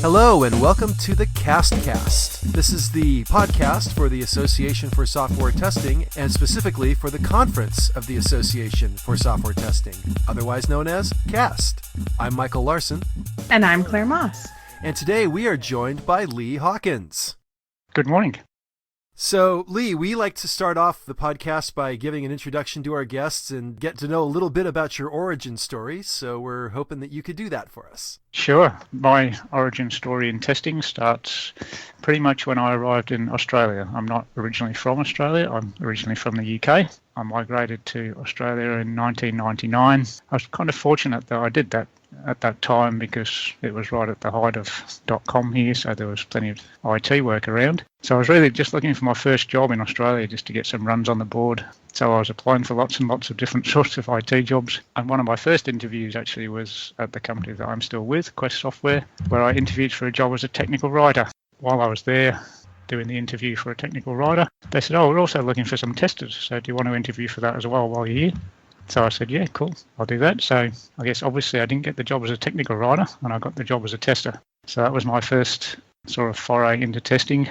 Hello and welcome to the CASTcast. This is the podcast for the Association for Software Testing and specifically for the Conference of the Association for Software Testing, otherwise known as CAST. I'm Michael Larson. And I'm Claire Moss. And today we are joined by Lee Hawkins. Good morning. So, Lee, we like to start off the podcast by giving an introduction to our guests and get to know a little bit about your origin story, so we're hoping that you could do that for us. Sure. My origin story in testing starts pretty much when I arrived in Australia. I'm not originally from Australia. I'm originally from the UK. I migrated to Australia in 1999. I was kind of fortunate that I did that at that time because it was right at the height of .com here, so there was plenty of IT work around. So I was really just looking for my first job in Australia just to get some runs on the board. So I was applying for lots and lots of different sorts of IT jobs. And one of my first interviews actually was at the company that I'm still with, Quest Software, where I interviewed for a job as a technical writer. While I was there doing the interview for a technical writer, they said, we're also looking for some testers. So do you want to interview for that as well while you're here? So I said, yeah, cool, I'll do that. So I guess obviously I didn't get the job as a technical writer and I got the job as a tester. So that was my first sort of foray into testing.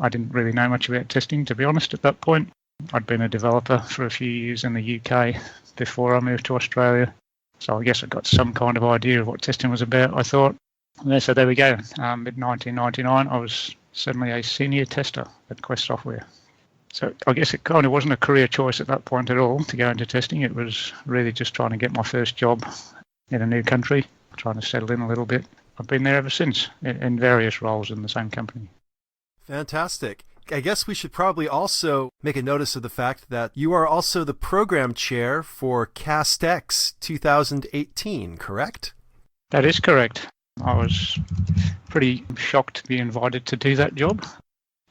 I didn't really know much about testing, to be honest, at that point. I'd been a developer for a few years in the UK before I moved to Australia. So I guess I got some kind of idea of what testing was about, I thought. So there we go. Mid-1999, I was suddenly a senior tester at Quest Software. So I guess it kind of wasn't a career choice at that point at all to go into testing. It was really just trying to get my first job in a new country, trying to settle in a little bit. I've been there ever since in various roles in the same company. Fantastic. I guess we should probably also make a notice of the fact that you are also the program chair for CASTx 2018, correct? That is correct. I was pretty shocked to be invited to do that job.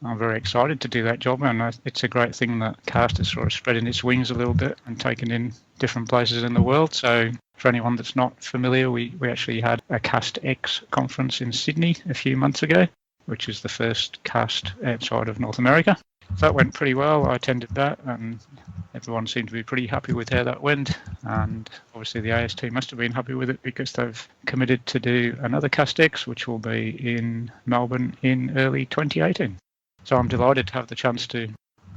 I'm very excited to do that job, and it's a great thing that CAST is sort of spreading its wings a little bit and taken in different places in the world. So for anyone that's not familiar, we actually had a CASTx conference in Sydney a few months ago, which is the first CAST outside of North America. That went pretty well. I attended that, and everyone seemed to be pretty happy with how that went. And obviously the AST must have been happy with it because they've committed to do another CASTx, which will be in Melbourne in early 2018. So I'm delighted to have the chance to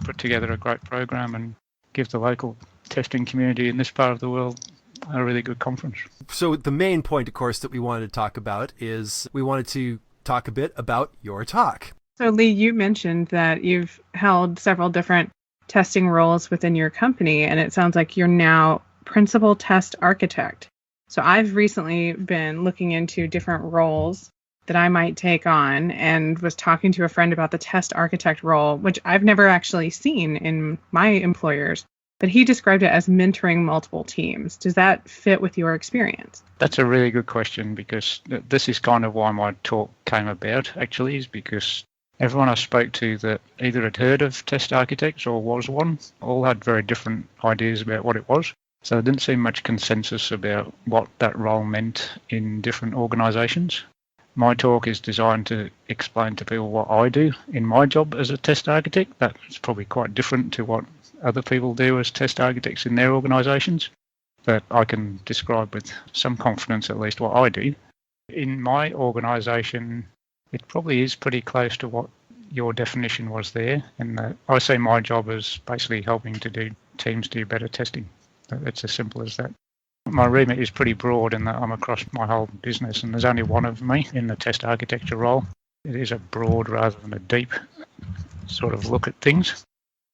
put together a great program and give the local testing community in this part of the world a really good conference. So the main point, of course, that we wanted to talk about is we wanted to talk a bit about your talk. So Lee, you mentioned that you've held several different testing roles within your company, and it sounds like you're now principal test architect. So I've recently been looking into different roles that I might take on and was talking to a friend about the test architect role, which I've never actually seen in my employers, but he described it as mentoring multiple teams. Does that fit with your experience? That's a really good question because this is kind of why my talk came about, actually, is because everyone I spoke to that either had heard of test architects or was one all had very different ideas about what it was. So there didn't seem much consensus about what that role meant in different organisations. My talk is designed to explain to people what I do in my job as a test architect. That's probably quite different to what other people do as test architects in their organisations, but I can describe with some confidence at least what I do. In my organisation, it probably is pretty close to what your definition was there, in that I see my job as basically helping to do teams do better testing. It's as simple as that. My remit is pretty broad in that I'm across my whole business and there's only one of me in the test architecture role. It is a broad rather than a deep sort of look at things.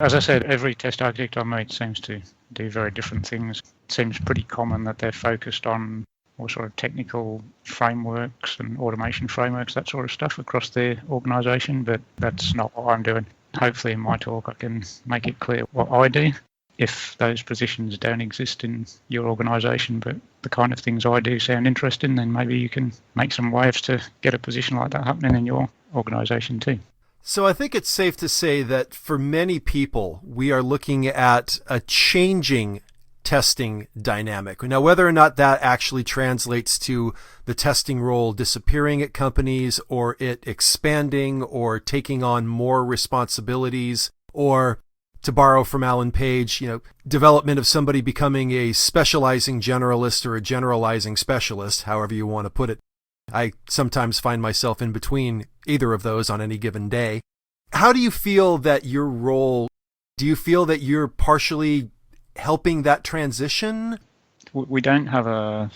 As I said, every test architect I meet seems to do very different things. It seems pretty common that they're focused on more sort of technical frameworks and automation frameworks, that sort of stuff across their organisation, but that's not what I'm doing. Hopefully in my talk I can make it clear what I do. If those positions don't exist in your organisation, but the kind of things I do sound interesting, then maybe you can make some waves to get a position like that happening in your organisation too. So I think it's safe to say that for many people, we are looking at a changing testing dynamic. Now, whether or not that actually translates to the testing role disappearing at companies or it expanding or taking on more responsibilities, or to borrow from Alan Page, development of somebody becoming a specializing generalist or a generalizing specialist, however you want to put it. I sometimes find myself in between either of those on any given day. How do you feel that your role, do you feel that you're partially helping that transition? We don't have a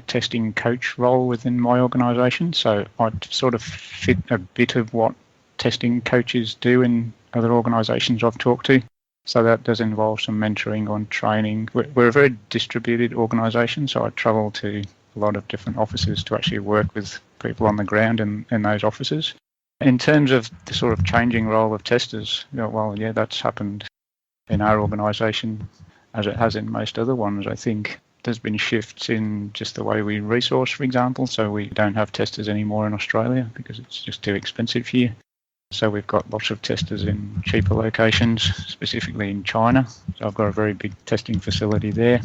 testing coach role within my organisation, so I sort of fit a bit of what testing coaches do in other organisations I've talked to. So that does involve some mentoring on training. We're a very distributed organisation, so I travel to a lot of different offices to actually work with people on the ground in those offices. In terms of the sort of changing role of testers, that's happened in our organisation as it has in most other ones. I think there's been shifts in just the way we resource, for example. So we don't have testers anymore in Australia because it's just too expensive here. So we've got lots of testers in cheaper locations, specifically in China. So I've got a very big testing facility there.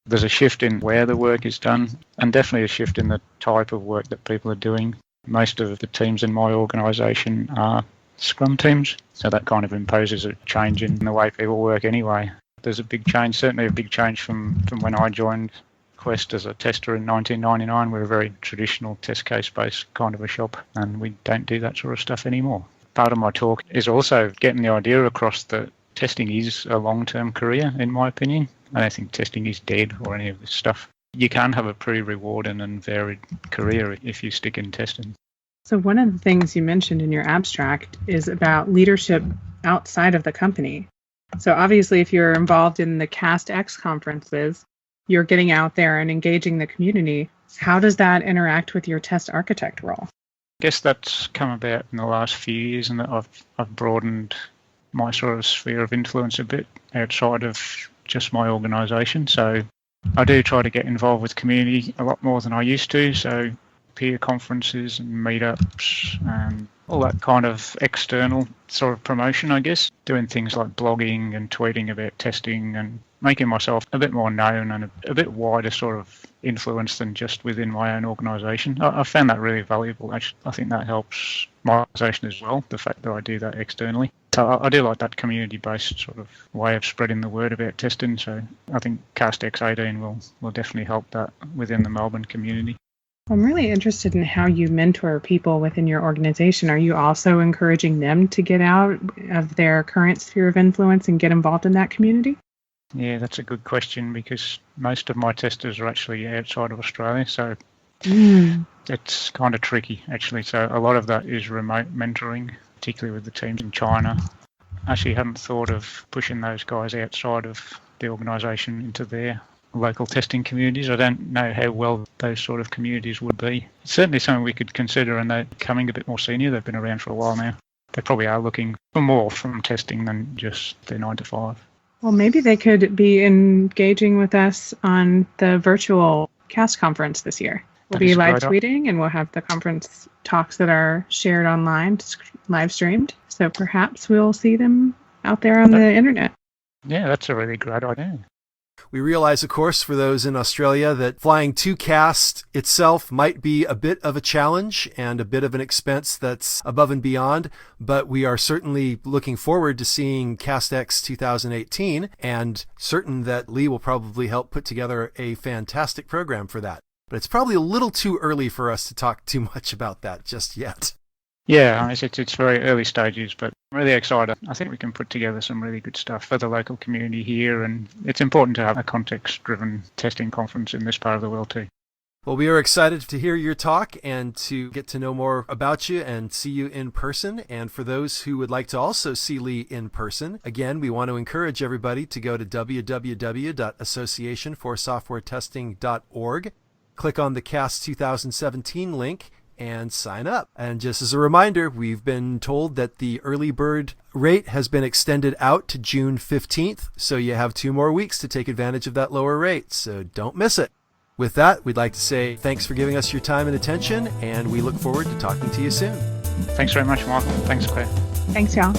There's a shift in where the work is done, and definitely a shift in the type of work that people are doing. Most of the teams in my organisation are Scrum teams, so that kind of imposes a change in the way people work anyway. There's a big change, certainly a big change from when I joined Quest as a tester in 1999. We're a very traditional test case-based kind of a shop, and we don't do that sort of stuff anymore. Part of my talk is also getting the idea across that testing is a long-term career, in my opinion. I don't think testing is dead or any of this stuff. You can have a pretty rewarding and varied career if you stick in testing. So one of the things you mentioned in your abstract is about leadership outside of the company. So obviously, if you're involved in the CASTx conferences, you're getting out there and engaging the community. How does that interact with your test architect role? I guess that's come about in the last few years, and that I've broadened my sort of sphere of influence a bit outside of just my organisation. So I do try to get involved with community a lot more than I used to. So peer conferences and meetups and all that kind of external sort of promotion, I guess. Doing things like blogging and tweeting about testing and making myself a bit more known and a bit wider sort of influence than just within my own organisation. I found that really valuable. Actually, I think that helps my organisation as well, the fact that I do that externally. So I do like that community-based sort of way of spreading the word about testing. So I think CASTx 18 will definitely help that within the Melbourne community. I'm really interested in how you mentor people within your organization. Are you also encouraging them to get out of their current sphere of influence and get involved in that community? Yeah, that's a good question, because most of my testers are actually outside of Australia, so it's kind of tricky, actually. So a lot of that is remote mentoring, particularly with the teams in China. I actually hadn't thought of pushing those guys outside of the organisation into their local testing communities. I don't know how well those sort of communities would be. It's certainly something we could consider, and they're becoming a bit more senior. They've been around for a while now. They probably are looking for more from testing than just their 9 to 5. Well, maybe they could be engaging with us on the virtual CAST conference this year. We'll be live tweeting, and we'll have the conference talks that are shared online, live streamed. So perhaps we'll see them out there on the internet. Yeah, that's a really great idea. We realize, of course, for those in Australia, that flying to CAST itself might be a bit of a challenge and a bit of an expense that's above and beyond, but we are certainly looking forward to seeing CASTx 2018, and certain that Lee will probably help put together a fantastic program for that. But it's probably a little too early for us to talk too much about that just yet. Yeah, it's very early stages, but I'm really excited. I think we can put together some really good stuff for the local community here, and it's important to have a context-driven testing conference in this part of the world too. Well, we are excited to hear your talk and to get to know more about you and see you in person. And for those who would like to also see Lee in person, again, we want to encourage everybody to go to www.associationforsoftwaretesting.org, click on the CAST 2017 link, and sign up. And just as a reminder, we've been told that the early bird rate has been extended out to June 15th, so you have 2 more weeks to take advantage of that lower rate, so don't miss it. With that, we'd like to say thanks for giving us your time and attention, and we look forward to talking to you soon. Thanks very much, Michael. Thanks, Claire. Thanks, y'all.